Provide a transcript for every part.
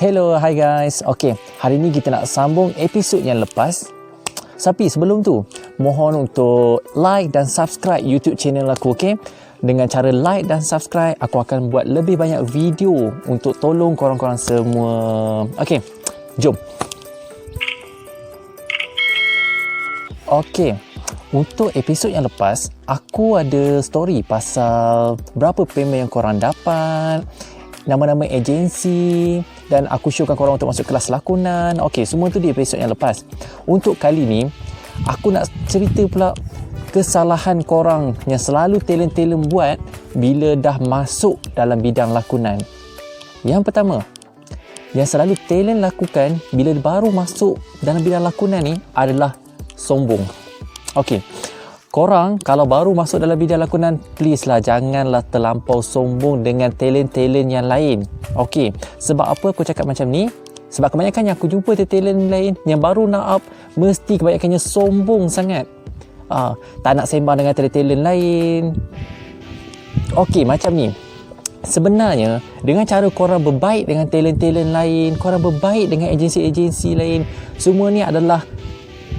Hello, hi guys. Okay, hari ni kita nak sambung episod yang lepas. Tapi sebelum tu, mohon untuk like dan subscribe YouTube channel aku, okay? Dengan cara like dan subscribe, aku akan buat lebih banyak video untuk tolong korang-korang semua. Okay, jom. Okay, untuk episod yang lepas, aku ada story pasal berapa payment yang korang dapat, nama-nama agensi, dan aku showkan korang untuk masuk kelas lakonan. Okey, semua tu di episod yang lepas. Untuk kali ni, aku nak cerita pula kesalahan korang yang selalu talent-talent buat bila dah masuk dalam bidang lakonan. Yang pertama, yang selalu talent lakukan bila baru masuk dalam bidang lakonan ni adalah sombong. Okey, korang kalau baru masuk dalam bidang lakonan, please lah janganlah terlampau sombong dengan talent-talent yang lain. Okey, sebab apa aku cakap macam ni? Sebab kebanyakan yang aku jumpa talent lain yang baru nak up, mesti kebanyakannya sombong sangat. Tak nak sembang dengan talent-talent lain. Okey, macam ni. Sebenarnya, dengan cara korang berbaik dengan talent-talent lain, korang berbaik dengan agensi-agensi lain, semua ni adalah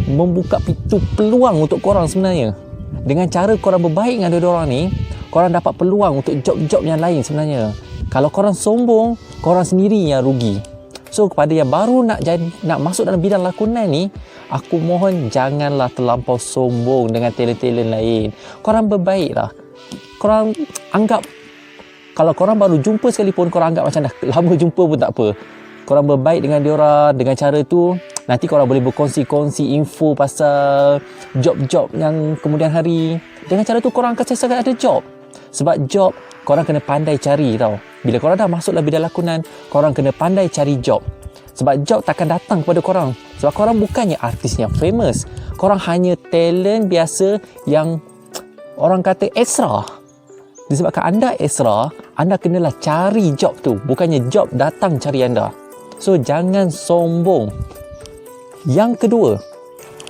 membuka pintu peluang untuk korang sebenarnya. Dengan cara korang berbaik dengan dua-dua orang ni, korang dapat peluang untuk job-job yang lain sebenarnya. Kalau korang sombong, korang sendiri yang rugi. So, kepada yang baru nak masuk dalam bidang lakonan ni, aku mohon janganlah terlampau sombong dengan talent-talent lain. Korang berbaiklah. Korang anggap, kalau korang baru jumpa sekalipun, korang anggap macam dah lama jumpa pun tak apa. Korang berbaik dengan diorang, dengan cara tu, nanti korang boleh berkongsi-kongsi info pasal job-job yang kemudian hari. Dengan cara tu korang akan sentiasa ada job. Sebab job, korang kena pandai cari tau. Bila korang dah masuk dalam bidang lakonan, korang kena pandai cari job. Sebab job takkan datang kepada korang. Sebab korang bukannya artis yang famous. Korang hanya talent biasa yang orang kata extra. Disebabkan anda extra, anda kenalah cari job tu. Bukannya job datang cari anda. So, jangan sombong. Yang kedua,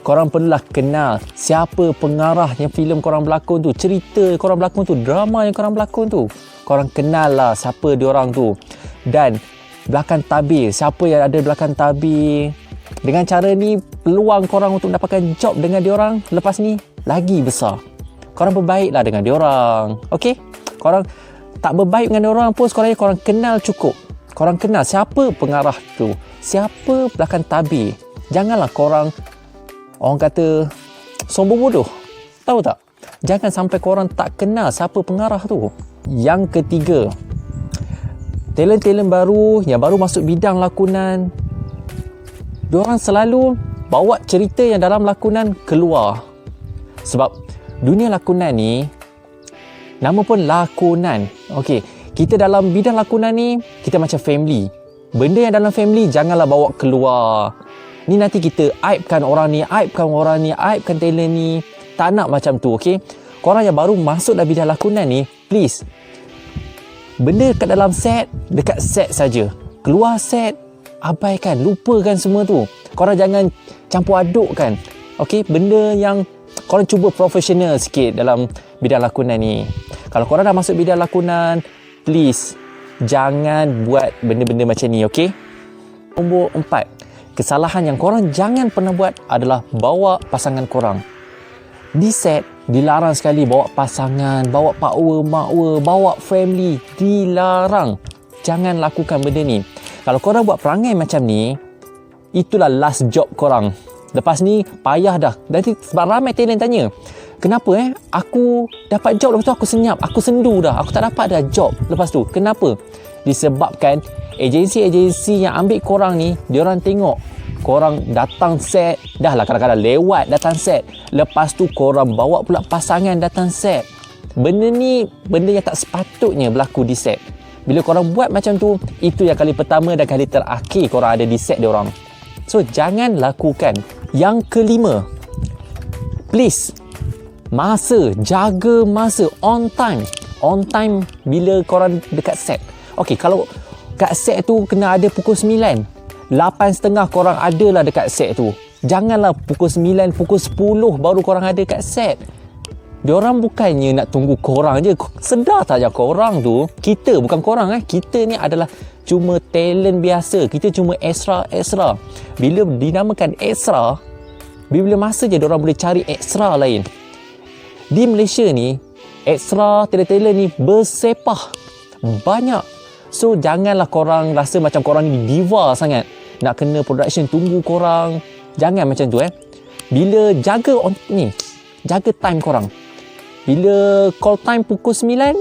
korang perlulah kenal siapa pengarah yang filem korang berlakon tu, cerita korang berlakon tu, drama yang korang berlakon tu. Korang kenal lah siapa diorang tu. Dan belakang tabir, siapa yang ada belakang tabir. Dengan cara ni, peluang korang untuk mendapatkan job dengan diorang lepas ni lagi besar. Korang berbaiklah dengan diorang. Okay? Korang tak berbaik dengan diorang pun, sekolahnya korang kenal cukup. Korang kenal siapa pengarah tu, siapa belakang tabir. Janganlah korang, orang kata, sombong bodoh. Tahu tak? Jangan sampai korang tak kenal siapa pengarah tu. Yang ketiga, talent-talent baru yang baru masuk bidang lakonan, diorang selalu bawa cerita yang dalam lakonan keluar. Sebab dunia lakonan ni, nama pun lakonan. Okey, kita dalam bidang lakonan ni, kita macam family. Benda yang dalam family janganlah bawa keluar. Ni nanti kita aibkan orang ni, aibkan talent ni. Tak nak macam tu, okey? Korang yang baru masuk dalam bidang lakonan ni, please. Benda kat dalam set, dekat set saja. Keluar set, abaikan, lupakan semua tu. Korang jangan campur adukkan. Okey? Benda yang korang cuba profesional sikit dalam bidang lakonan ni. Kalau korang dah masuk bidang lakonan, please, jangan buat benda-benda macam ni, okey? Nombor 4. Kesalahan yang korang jangan pernah buat adalah bawa pasangan korang. Di set, dilarang sekali bawa pasangan, bawa pakwa, makwa, bawa family. Dilarang. Jangan lakukan benda ni. Kalau korang buat perangai macam ni, itulah last job korang. Lepas ni, payah dah. Nanti sebab ramai talent tanya, kenapa aku dapat job lepas tu aku senyap, aku sendu dah, aku tak dapat dah job lepas tu. Kenapa? Disebabkan agensi-agensi yang ambil korang ni, diorang tengok korang datang set, dah lah kadang-kadang lewat datang set, lepas tu korang bawa pula pasangan datang set. Benda ni benda yang tak sepatutnya berlaku di set. Bila korang buat macam tu, itu yang kali pertama dan kali terakhir korang ada di set diorang. So, jangan lakukan. Yang kelima, please, jaga masa, on time bila korang dekat set. Okey, kalau kat set tu kena ada pukul 9, 8.30 korang ada lah dekat set tu. Janganlah pukul 9, pukul 10 baru korang ada kat set. Diorang bukannya nak tunggu korang je. Sedar tak je korang tu, kita bukan korang kita ni adalah cuma talent biasa. Kita cuma extra. Bila dinamakan extra, bila masa je diorang boleh cari extra lain. Di Malaysia ni, extra talent ni bersepah banyak. So janganlah korang rasa macam korang ni diva sangat, nak kena production tunggu korang. Jangan macam tu Bila jaga time korang. Bila call time pukul 9,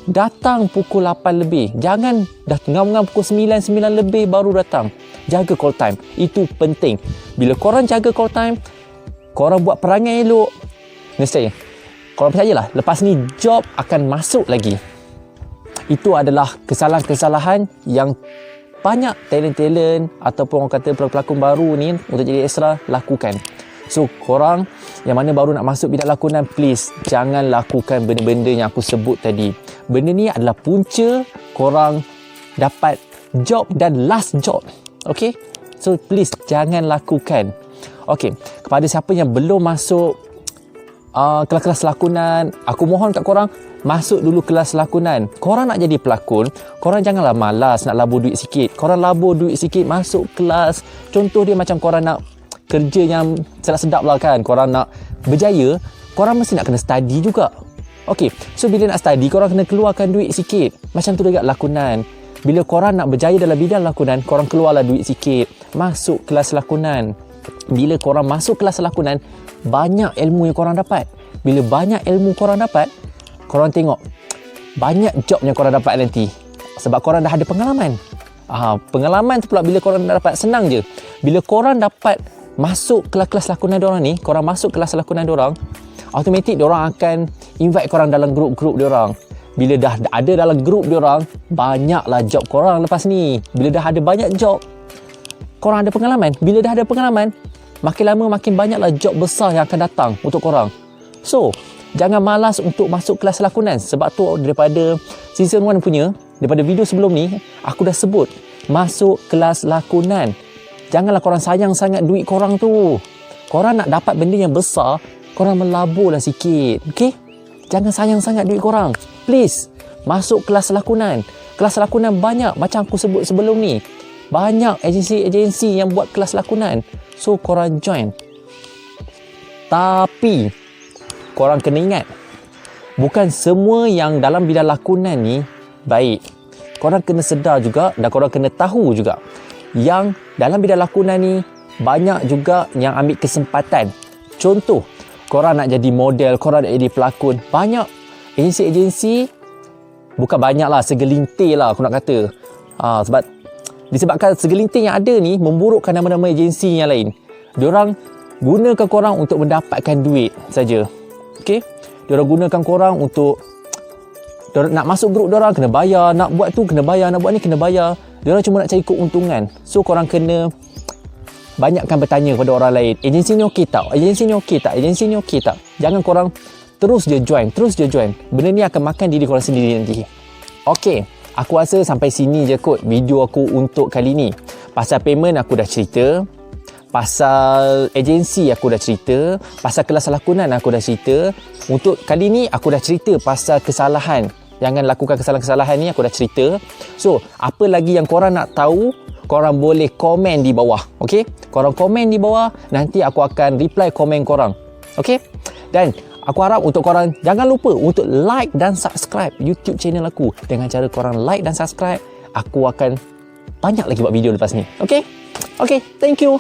datang pukul 8 lebih. Jangan dah ngam-ngam pukul 9 lebih baru datang. Jaga call time. Itu penting. Bila korang jaga call time, korang buat perangai elok, nescaya korang percayalah, lepas ni job akan masuk lagi. Itu adalah kesalahan-kesalahan yang banyak talent-talent ataupun orang kata pelakon baru ni untuk jadi extra lakukan. So korang yang mana baru nak masuk bidang lakonan, please jangan lakukan benda-benda yang aku sebut tadi. Benda ni adalah punca korang dapat job dan last job. Okay, so please jangan lakukan. Okay, kepada siapa yang belum masuk kelas-kelas lakonan, aku mohon kat korang, masuk dulu kelas lakonan. Korang nak jadi pelakon, korang janganlah malas nak labur duit sikit. Korang labur duit sikit, masuk kelas. Contoh dia macam korang nak kerja yang sedap-sedap lah kan, korang nak berjaya, korang mesti nak kena study juga. Okay, so bila nak study, korang kena keluarkan duit sikit. Macam tu juga lakonan. Bila korang nak berjaya dalam bidang lakonan, korang keluarlah duit sikit, masuk kelas lakonan. Bila korang masuk kelas lakonan, banyak ilmu yang korang dapat. Bila banyak ilmu korang dapat, korang tengok banyak job yang korang dapat nanti, sebab korang dah ada pengalaman. Pengalaman tu pula bila korang dah dapat, senang je. Bila korang dapat masuk kelas-kelas lakonan diorang ni, korang masuk kelas lakonan diorang, automatik diorang akan invite korang dalam grup-grup diorang. Bila dah ada dalam grup diorang, banyaklah job korang lepas ni. Bila dah ada banyak job, korang ada pengalaman. Bila dah ada pengalaman, makin lama makin banyaklah job besar yang akan datang untuk korang. So jangan malas untuk masuk kelas lakonan. Sebab tu daripada season 1 punya, daripada video sebelum ni, aku dah sebut masuk kelas lakonan. Janganlah korang sayang sangat duit korang tu. Korang nak dapat benda yang besar, korang melaburlah sikit. Okay? Jangan sayang sangat duit korang. Please, masuk kelas lakonan. Kelas lakonan banyak, macam aku sebut sebelum ni. Banyak agensi-agensi yang buat kelas lakonan. So, korang join. Tapi, korang kena ingat, bukan semua yang dalam bidang lakonan ni baik. Korang kena sedar juga dan korang kena tahu juga yang dalam bidang lakonan ni banyak juga yang ambil kesempatan. Contoh, korang nak jadi model, korang nak jadi pelakon. Banyak agensi-agensi, bukan banyak lah, segelintir lah aku nak kata. Sebab disebabkan segelintir yang ada ni memburukkan nama-nama agensi yang lain. Diorang gunakan korang untuk mendapatkan duit saja. Okay? Diorang gunakan korang untuk nak masuk grup diorang kena bayar, nak buat tu kena bayar, nak buat ni kena bayar. Diorang cuma nak cari keuntungan. So korang kena banyakkan bertanya kepada orang lain. Agensi ni okey tak? Agensi ni okey tak? Agensi ni okey tak? Jangan korang terus je join. Benda ni akan makan diri korang sendiri nanti. Okey, aku rasa sampai sini je kot video aku untuk kali ni. Pasal payment aku dah cerita, pasal agensi aku dah cerita, pasal kelas lakonan aku dah cerita. Untuk kali ni aku dah cerita pasal kesalahan. Jangan lakukan kesalahan-kesalahan ni, aku dah cerita. So, apa lagi yang korang nak tahu, korang boleh komen di bawah. Okay? Korang komen di bawah, nanti aku akan reply komen korang. Okay? Dan aku harap untuk korang jangan lupa untuk like dan subscribe YouTube channel aku. Dengan cara korang like dan subscribe, aku akan banyak lagi buat video lepas ni. Okay? Okay, thank you.